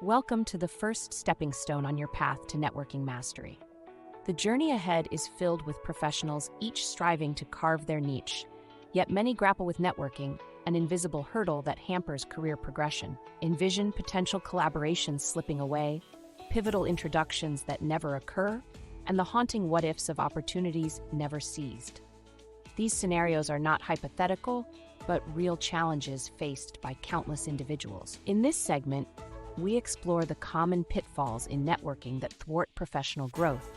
Welcome to the first stepping stone on your path to networking mastery. The journey ahead is filled with professionals each striving to carve their niche, yet many grapple with networking, an invisible hurdle that hampers career progression. Envision potential collaborations slipping away, pivotal introductions that never occur, and the haunting what-ifs of opportunities never seized. These scenarios are not hypothetical, but real challenges faced by countless individuals. In this segment, we explore the common pitfalls in networking that thwart professional growth,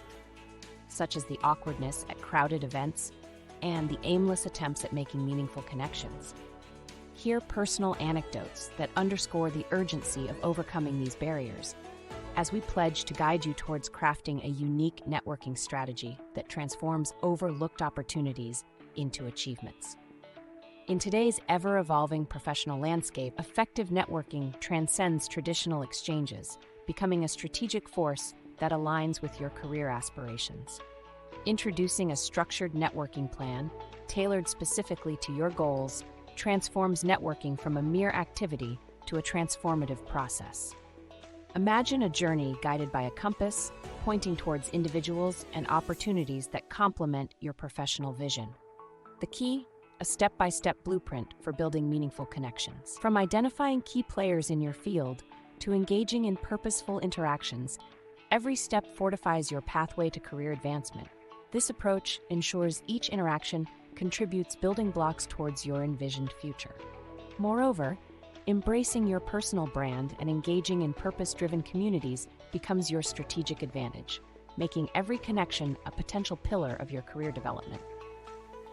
such as the awkwardness at crowded events and the aimless attempts at making meaningful connections. Hear personal anecdotes that underscore the urgency of overcoming these barriers, as we pledge to guide you towards crafting a unique networking strategy that transforms overlooked opportunities into achievements. In today's ever-evolving professional landscape, effective networking transcends traditional exchanges, becoming a strategic force that aligns with your career aspirations. Introducing a structured networking plan, tailored specifically to your goals, transforms networking from a mere activity to a transformative process. Imagine a journey guided by a compass, pointing towards individuals and opportunities that complement your professional vision. The key? A step-by-step blueprint for building meaningful connections. From identifying key players in your field to engaging in purposeful interactions, every step fortifies your pathway to career advancement. This approach ensures each interaction contributes building blocks towards your envisioned future. Moreover, embracing your personal brand and engaging in purpose-driven communities becomes your strategic advantage, making every connection a potential pillar of your career development.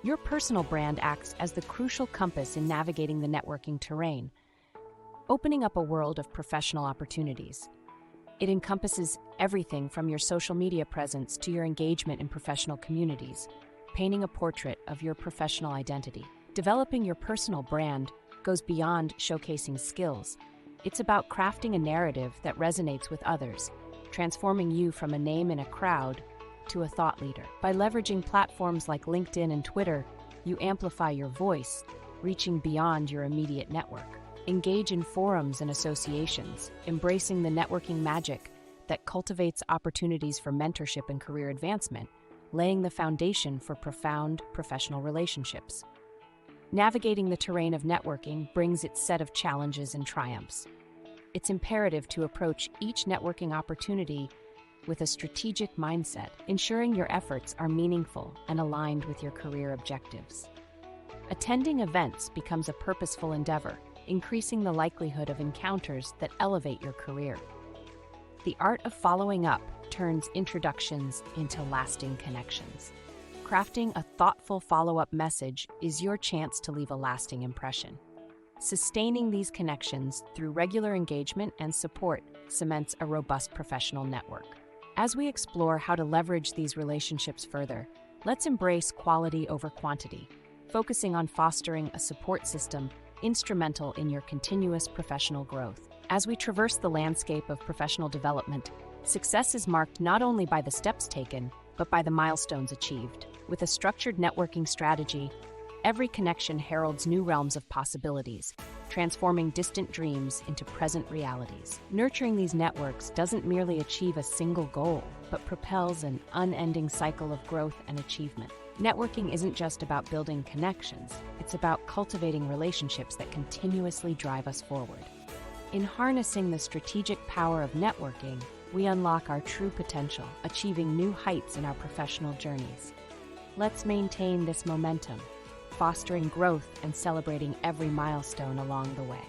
Your personal brand acts as the crucial compass in navigating the networking terrain, opening up a world of professional opportunities. It encompasses everything from your social media presence to your engagement in professional communities, painting a portrait of your professional identity. Developing your personal brand goes beyond showcasing skills. It's about crafting a narrative that resonates with others, transforming you from a name in a crowd to a thought leader. By leveraging platforms like LinkedIn and Twitter, you amplify your voice, reaching beyond your immediate network. Engage in forums and associations, embracing the networking magic that cultivates opportunities for mentorship and career advancement, laying the foundation for profound professional relationships. Navigating the terrain of networking brings its set of challenges and triumphs. It's imperative to approach each networking opportunity with a strategic mindset, ensuring your efforts are meaningful and aligned with your career objectives. Attending events becomes a purposeful endeavor, increasing the likelihood of encounters that elevate your career. The art of following up turns introductions into lasting connections. Crafting a thoughtful follow-up message is your chance to leave a lasting impression. Sustaining these connections through regular engagement and support cements a robust professional network. As we explore how to leverage these relationships further, let's embrace quality over quantity, focusing on fostering a support system instrumental in your continuous professional growth. As we traverse the landscape of professional development, success is marked not only by the steps taken, but by the milestones achieved. With a structured networking strategy, every connection heralds new realms of possibilities, transforming distant dreams into present realities. Nurturing these networks doesn't merely achieve a single goal, but propels an unending cycle of growth and achievement. Networking isn't just about building connections, it's about cultivating relationships that continuously drive us forward. In harnessing the strategic power of networking, we unlock our true potential, achieving new heights in our professional journeys. Let's maintain this momentum, fostering growth and celebrating every milestone along the way.